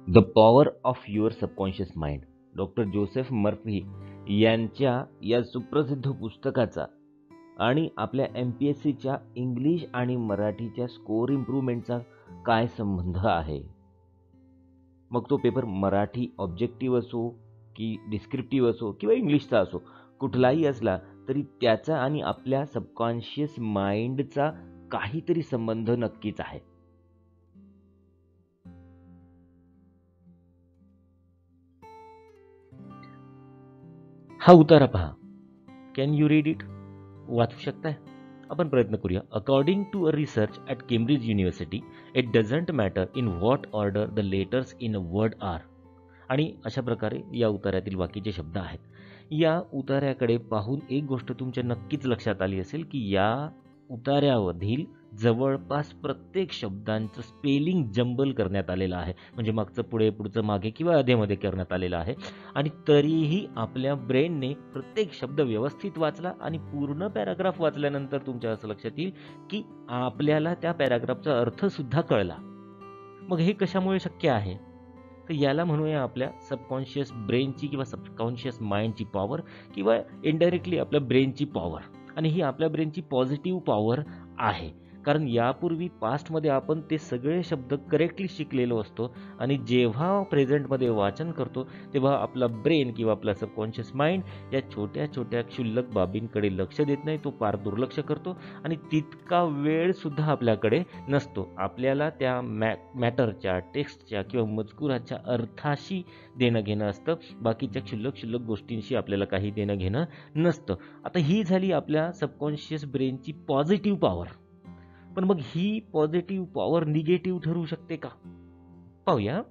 The power of your subconscious mind, doctor Joseph Murphy यांच्या या सुप्रसिद्ध पुस्तकाचा आणि आपल्या MPSCच्या इंग्लिश आणि मराठीच्या स्कोअर इम्प्रूव्हमेंटचा काय संबंध आहे? मग तो पेपर मराठी ऑब्जेक्टिव्ह असो की डिस्क्रिप्टिव्ह असो किंवा इंग्लिशचा असो, कुठलाही असला तरी त्याचा आणि आपल्या सबकॉन्शियस माइंडचा काहीतरी संबंध नक्कीच आहे. हा उतारा पहा. Can you read it? वाचू शकताय? आपण प्रयत्न करूया. According to a research at Cambridge university, it doesn't matter in what order the letters in a word are. आणि अशा प्रकारे या उतार्यातील बाकीचे शब्द आहेत. या उतार्याकडे पाहून एक गोष्ट तुमच्या नक्कीच लक्षात आली असेल की या उतार्यामधील जवळपास प्रत्येक शब्दांचं स्पेलिंग जंबल करण्यात आलेलं आहे. म्हणजे मागचं पुढे, पुढचं मागे किंवा अधेमध्ये करण्यात आलेलं आहे. आणि तरीही आपल्या ब्रेनने प्रत्येक शब्द व्यवस्थित वाचला आणि पूर्ण पॅराग्राफ वाचल्यानंतर तुमच्या असं लक्षात येईल की आपल्याला त्या पॅराग्राफचा अर्थसुद्धा कळला. मग हे कशामुळे शक्य आहे? तर याला म्हणूया आपल्या सबकॉन्शियस ब्रेनची किंवा सबकॉन्शियस माइंडची पॉवर, किंवा इनडायरेक्टली आपल्या ब्रेनची पॉवर. आणि ही आपल्या ब्रेनची पॉझिटिव्ह पॉवर आहे. कारण यापूर्वी पास्टमध्ये आपण ते सगळे शब्द करेक्टली शिकलेलो असतो आणि जेव्हा प्रेझेंटमध्ये वाचन करतो तेव्हा आपला ब्रेन किंवा आपला सबकॉन्शियस माइंड या छोट्या छोट्या क्षुल्लक बाबींकडे लक्ष देत नाही, तो पार दुर्लक्ष करतो आणि तितका वेळसुद्धा आपल्याकडे नसतो आपल्याला त्या मॅटरच्या, टेक्स्टच्या किंवा मजकुराच्या अर्थाशी देणं घेणं असतं. बाकीच्या क्षुल्लक क्षुल्लक गोष्टींशी आपल्याला काही देणं घेणं नसतं. आता ही झाली आपल्या सबकॉन्शियस ब्रेनची पॉझिटिव्ह पॉवर. पण मग ही पॉझिटिव्ह पॉवर निगेटिव्ह ठरू शकते का? पाहूया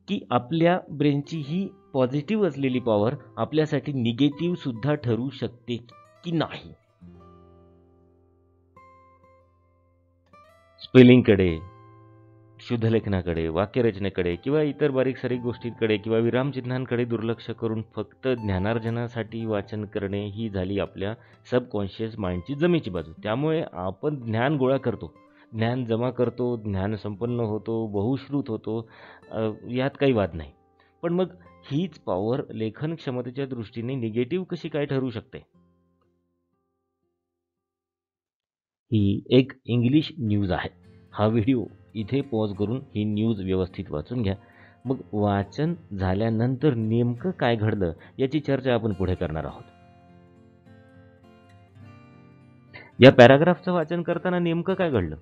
की आपल्या ब्रेनची ही पॉझिटिव्ह असलेली पॉवर आपल्यासाठी निगेटिव्ह सुद्धा ठरू शकते की नाही. स्पेलिंगकडे, शुद्धलेखनाकडे, वाक्यरचनेकडे किंवा इतर बारीक सारीक गोष्टींकडे किंवा विरामचिन्हांकडे दुर्लक्ष करून फक्त ज्ञानार्जनासाठी वाचन करणे ही झाली आपल्या सबकॉन्शियस माइंडची जमेची बाजू. त्यामुळे आपण ज्ञान गोळा करतो, ज्ञान जमा करतो, ज्ञान संपन्न होतो, बहुश्रुत होतो, यात काही वाद नाही. पण मग हीच पॉवर लेखन क्षमतेच्या दृष्टीने निगेटिव्ह कशी काय ठरू शकते? ही एक इंग्लिश न्यूज आहे. हा व्हिडिओ इथे पॉज करून ही न्यूज व्यवस्थित वाचून घ्या. मग वाचन झाल्यानंतर नेमकं काय घडलं याची चर्चा आपण पुढे करणार आहोत. या पॅराग्राफचं वाचन करताना नेमकं काय घडलं?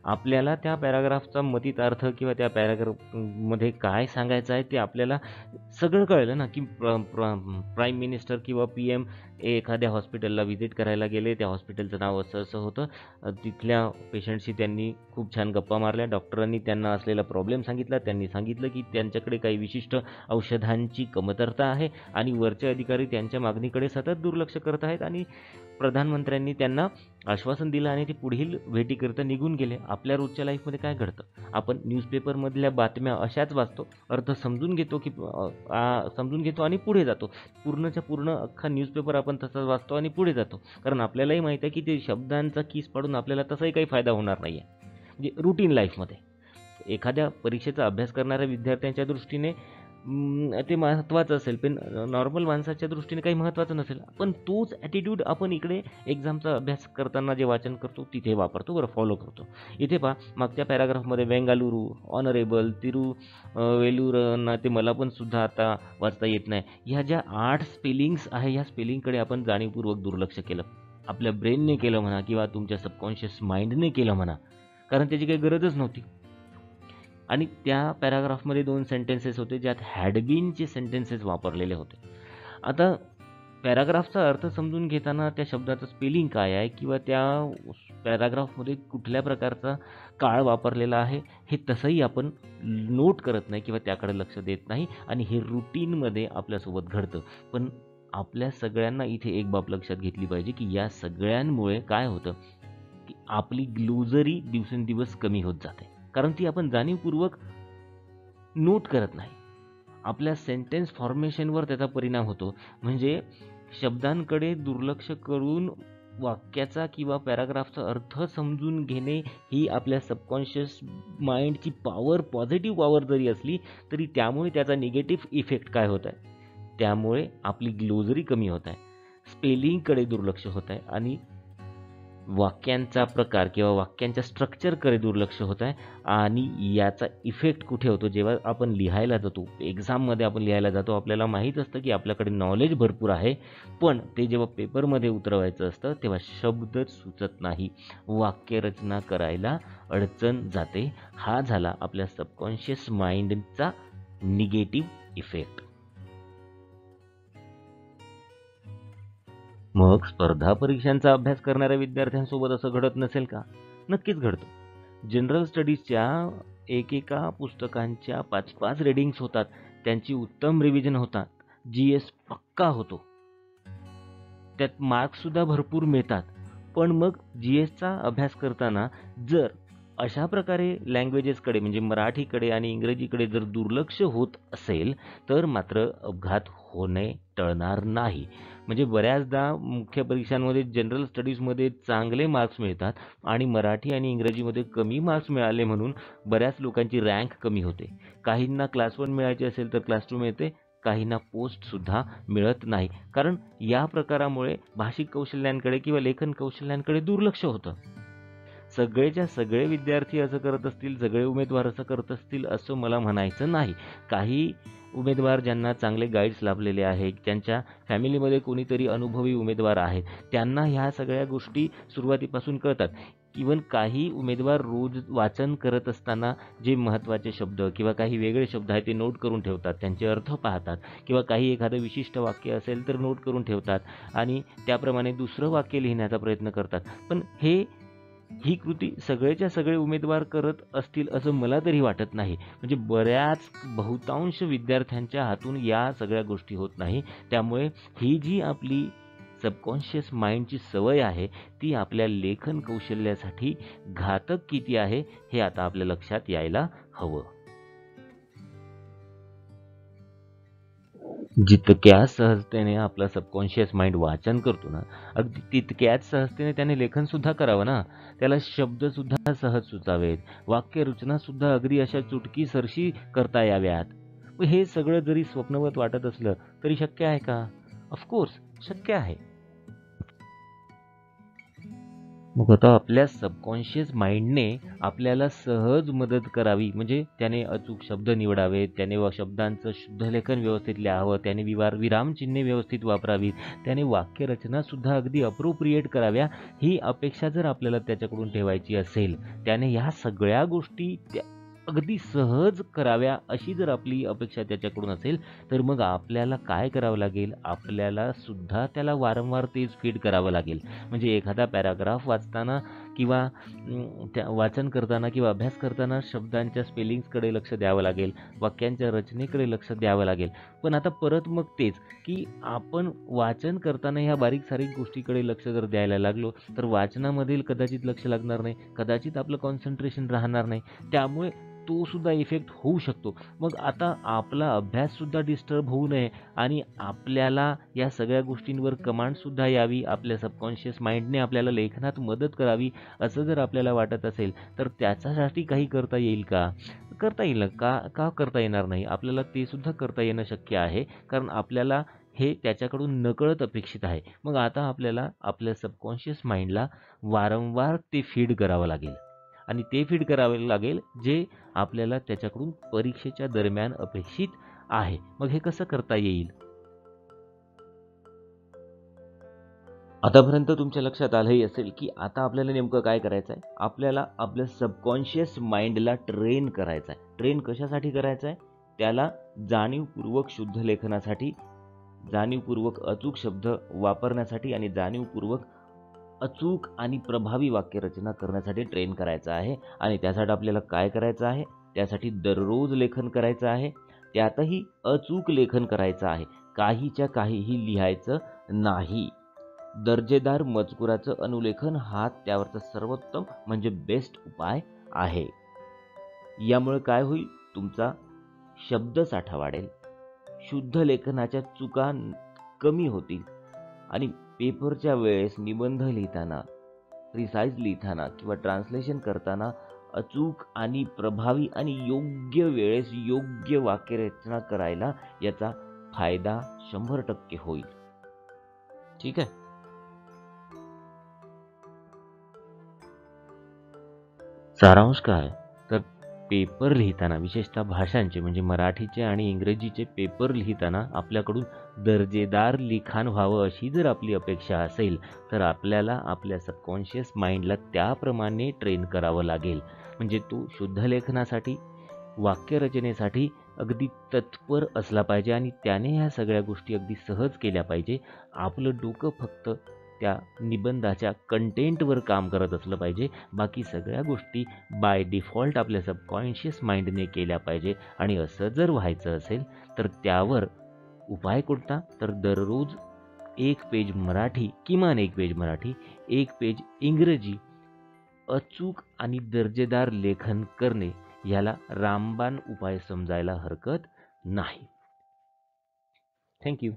आपल्याला त्या पॅराग्राफचा मतित अर्थ किंवा त्या पॅराग्राफमध्ये काय सांगायचं आहे ते आपल्याला सगळं कळलं ना, की प्राईम मिनिस्टर किंवा PM एखाद्या हॉस्पिटलला व्हिजिट करायला गेले. त्या हॉस्पिटलचं नाव असं असं होतं. तिथल्या पेशंटशी त्यांनी खूप छान गप्पा मारल्या. डॉक्टरांनी त्यांना असलेला प्रॉब्लेम सांगितला. त्यांनी सांगितलं की त्यांच्याकडे काही विशिष्ट औषधांची कमतरता आहे आणि वरचे अधिकारी त्यांच्या मागणीकडे सतत दुर्लक्ष करत आहेत. आणि प्रधानमंत्र्यांनी त्यांना आश्वासन दिलं आणि ते पुढील भेटीकरिता निघून गेले. आपल्या रोजच्या लाईफमध्ये काय घडतं? आपण न्यूजपेपरमधल्या बातम्या अशाच वाचतो, अर्थ समजून घेतो आणि पुढे जातो. पूर्णच्या पूर्ण अख्खा न्यूजपेपर आपण तसाच वाचतो आणि पुढे जातो. कारण आपल्यालाही माहीत आहे की ते शब्दांचा कीस पाडून आपल्याला तसाही काही फायदा होणार नाही आहे. म्हणजे रुटीन लाईफमध्ये एखाद्या परीक्षेचा अभ्यास करणाऱ्या विद्यार्थ्यांच्या दृष्टीने ते महत्त्वाचं असेल, पण नॉर्मल माणसाच्या दृष्टीने काही महत्त्वाचं नसेल. पण तोच ॲटिट्यूड आपण इकडे एक्झामचा अभ्यास करताना जे वाचन करतो तिथे वापरतो, बरं फॉलो करतो. इथे पहा, मागच्या पॅराग्राफमध्ये बेंगालुरू, ऑनरेबल, वेलूर ते मला पण सुद्धा आता वाचता येत नाही, ह्या ज्या 8 स्पेलिंग्स आहे, ह्या स्पेलिंगकडे आपण जाणीवपूर्वक दुर्लक्ष केलं. आपल्या ब्रेनने केलं म्हणा किंवा तुमच्या सबकॉन्शियस माइंडने केलं म्हणा, कारण त्याची काही गरजच नव्हती. आणि त्या पॅराग्राफमध्ये 2 सेंटेन्सेस होते ज्यात हॅड बीनचे सेंटेन्सेस वापरलेले होते. आता पॅराग्राफचा अर्थ समजून घेताना त्या शब्दाचं स्पेलिंग काय आहे किंवा त्या पॅराग्राफमध्ये कुठल्या प्रकारचा काळ वापरलेला आहे हे तसंही आपण नोट करत नाही किंवा त्याकडे लक्ष देत नाही आणि हे रुटीनमध्ये आपल्यासोबत घडतं. पण आपल्या सगळ्यांना इथे एक बाब लक्षात घेतली पाहिजे की या सगळ्यांमुळे काय होतं की आपली ग्लुजरी दिवसेंदिवस कमी होत जाते. कारण ती आपण जाणीवपूर्वक नोट करत नाही. आपल्या सेंटेन्स फॉर्मेशनवर त्याचा परिणाम होतो. म्हणजे शब्दांकडे दुर्लक्ष करून वाक्याचा किंवा पॅराग्राफचा अर्थ समजून घेणे ही आपल्या सबकॉन्शियस माइंडची पॉवर, पॉझिटिव्ह पॉवर जरी असली तरी त्यामुळे त्याचा निगेटिव्ह इफेक्ट काय होत आहे, त्यामुळे आपली ग्लोजरी कमी होत आहे, स्पेलिंगकडे दुर्लक्ष होत आहे आणि वाक्यांचा प्रकार किंवा वाक्यांच्या स्ट्रक्चरकडे दुर्लक्ष होत आहे. आणि याचा इफेक्ट कुठे होतो, जेव्हा आपण लिहायला जातो, एक्झाममध्ये आपण लिहायला जातो, आपल्याला माहीत असतं की आपल्याकडे नॉलेज भरपूर आहे, पण ते जेव्हा पेपरमध्ये उतरवायचं असतं तेव्हा शब्दच सुचत नाही, वाक्यरचना करायला अडचण जाते. हा झाला आपल्या सबकॉन्शियस माइंडचा निगेटिव्ह इफेक्ट. मग स्पर्धा परीक्षांचा अभ्यास करणाऱ्या विद्यार्थ्यांसोबत असं घडत नसेल का? नक्कीच घडतं. जनरल स्टडीजच्या एकेका पुस्तकांच्या 5-5 रीडिंग्स होतात, त्यांची उत्तम रिव्हिजन होतात, GS पक्का होतो, त्यात मार्क्ससुद्धा भरपूर मिळतात. पण मग GSचा अभ्यास करताना जर अशा प्रकारे लँग्वेजेसकडे म्हणजे मराठीकडे आणि इंग्रजीकडे जर दुर्लक्ष होत असेल तर मात्र अपघात होणे टळणार नाही. म्हणजे बऱ्याचदा मुख्य परीक्षांमध्ये जनरल स्टडीजमध्ये चांगले मार्क्स मिळतात आणि मराठी आणि इंग्रजीमध्ये कमी मार्क्स मिळाले म्हणून बऱ्याच लोकांची रँक कमी होते. काहींना क्लास 1 मिळायची असेल तर क्लास 2 मिळते, काहींना पोस्टसुद्धा मिळत नाही. कारण या प्रकारामुळे भाषिक कौशल्यांकडे किंवा लेखन कौशल्यांकडे दुर्लक्ष होतं. सगळेच्या सगळे विद्यार्थी असं करत असतील, सगळे उमेदवार असं करत असतील असं मला म्हणायचं नाही. काही उमेदवार ज्यांना चांगले गाईड्स लाभलेले आहेत, त्यांच्या फॅमिलीमध्ये कोणीतरी अनुभवी उमेदवार आहेत, त्यांना ह्या सगळ्या गोष्टी सुरुवातीपासून कळतात. इव्हन काही उमेदवार रोज वाचन करत असताना जे महत्त्वाचे शब्द किंवा काही वेगळे शब्द आहेत ते नोट करून ठेवतात, त्यांचे अर्थ पाहतात किंवा काही एखादं विशिष्ट वाक्य असेल तर नोट करून ठेवतात आणि त्याप्रमाणे दुसरं वाक्य लिहिण्याचा प्रयत्न करतात. पण ही कृती सगळेच्या सगळे उमेदवार करत असतील असं मला तरी वाटत नाही. म्हणजे बऱ्याच बहुतांश विद्यार्थ्यांच्या हातून या सगळ्या गोष्टी होत नाही. त्यामुळे ही जी आपली सबकॉन्शियस माइंडची सवय आहे ती आपल्या लेखन कौशल्यासाठी घातक किती आहे हे आता आपल्या लक्षात यायला हवं. जितक्या सहजतेने आपला सबकॉन्शियस माइंड वाचन करतो ना, अगदी तितक्याच सहजतेने त्याने लेखन सुद्धा करावं ना. त्याला शब्द सुद्धा सहज सुचावेत, वाक्यरचना सुद्धा अगदी अशा चुटकीसरशी करता याव्यात. मग हे सगळं जरी स्वप्नवत वाटत असलं तरी शक्य आहे का? ऑफकोर्स शक्य आहे. मग आता आपल्या सबकॉन्शियस माइंडने आपल्याला सहज मदत करावी, म्हणजे त्याने अचूक शब्द निवडावेत, त्याने शब्दांचं शुद्धलेखन व्यवस्थित लिहावं, त्याने विरामचिन्हे व्यवस्थित वापरावीत, त्याने वाक्यरचना सुद्धा अगदी अप्रोप्रिएट कराव्या, ही अपेक्षा जर आपल्याला त्याच्याकडून ठेवायची असेल, त्याने ह्या सगळ्या गोष्टी अगदी सहज कराव्या अशी जर आपली अपेक्षा त्याच्याकडून असेल तर मग आपल्याला काय करावं लागेल, आपल्याला सुद्धा त्याला वारंवार तेच फीड करावं लागेल. म्हणजे एखादा पॅराग्राफ वाचताना किंवा त्या वाचन करताना किंवा अभ्यास करताना शब्दांच्या स्पेलिंग्सकडे लक्ष द्यावं लागेल, वाक्यांच्या रचनेकडे लक्ष द्यावं लागेल. पण आता परत मग तेच की आपण वाचन करताना ह्या बारीक सारीक गोष्टीकडे लक्ष जर द्यायला लागलो तर वाचनामधील कदाचित लक्ष लागणार नाही, कदाचित आपलं कॉन्सन्ट्रेशन राहणार नाही, त्यामुळे तो सुद्धा इफेक्ट होऊ शकतो. मग आता आपला अभ्याससुद्धा डिस्टर्ब होऊ नये आणि आपल्याला या सगळ्या गोष्टींवर कमांडसुद्धा यावी, आपल्या सबकॉन्शियस माइंडने आपल्याला लेखनात मदत करावी असं जर आपल्याला वाटत असेल तर त्याच्यासाठी काही करता येईल का? करता येईल. का करता येणार नाही? आपल्याला ते सुद्धा करता येणं शक्य आहे, कारण आपल्याला हे त्याच्याकडून नकळत अपेक्षित आहे. मग आता आपल्याला आपल्या सबकॉन्शियस माइंडला वारंवार ते फीड करावं लागेल आणि ते फीड करावे लागेल जे आपल्याला त्याच्याकडून परीक्षेच्या दरम्यान अपेक्षित आहे. मग हे कसं करता येईल? आतापर्यंत तुमच्या लक्षात आलंही असेल की आता आपल्याला नेमकं काय करायचं आहे. आपल्याला आपल्या सबकॉन्शियस माइंडला ट्रेन करायचं आहे. ट्रेन कशासाठी करायचं आहे? त्याला जाणीवपूर्वक शुद्ध लेखनासाठी, जाणीवपूर्वक अचूक शब्द वापरण्यासाठी आणि जाणीवपूर्वक अचूक आणि प्रभावी वाक्यरचना करण्यासाठी ट्रेन करायचं आहे. आणि त्यासाठी आपल्याला काय करायचं आहे? त्यासाठी दररोज लेखन करायचं आहे, त्यातही अचूक लेखन करायचं आहे. काहीच्या काहीही लिहायचं नाही. दर्जेदार मजकुराचं अनुलेखन हा त्यावरचा सर्वोत्तम म्हणजे बेस्ट उपाय आहे. यामुळे काय होईल? तुमचा शब्दसाठा वाढेल, शुद्ध लेखनाच्या चुका कमी होतील आणि पेपरच्या वेळेस निबंध लिहिताना, प्रिसाइज लिहिताना किंवा ट्रान्सलेशन करताना अचूक आणि प्रभावी आणि योग्य वेळेस योग्य वाक्यरचना करायला याचा फायदा 100% होईल. ठीक आहे. सारांश काय तर पेपर लिहिताना विशेषतः भाषांचे म्हणजे मराठीचे आणि इंग्रजीचे पेपर लिहिताना आपल्याकडून दर्जेदार लिखाण व्हावं अशी जर आपली अपेक्षा असेल तर आपल्याला आपल्या सबकॉन्शियस माइंडला त्याप्रमाणे ट्रेन करावं लागेल. म्हणजे तो शुद्ध लेखनासाठी, वाक्यरचनेसाठी अगदी तत्पर असला पाहिजे आणि त्याने ह्या सगळ्या गोष्टी अगदी सहज केल्या पाहिजे. आपलं डोकं फक्त त्या निबंधाच्या कंटेंटवर काम करत असलं पाहिजे. बाकी सगळ्या गोष्टी बाय डिफॉल्ट आपल्या सबकॉन्शियस माइंडने केल्या पाहिजे. आणि असं जर व्हायचं असेल तर त्यावर उपाय कोणता तर दररोज 1 पेज मराठी, किमान 1 पेज मराठी, 1 पेज इंग्रजी अचूक आणि दर्जेदार लेखन करणे याला रामबाण उपाय समजायला हरकत नाही. थँक्यू.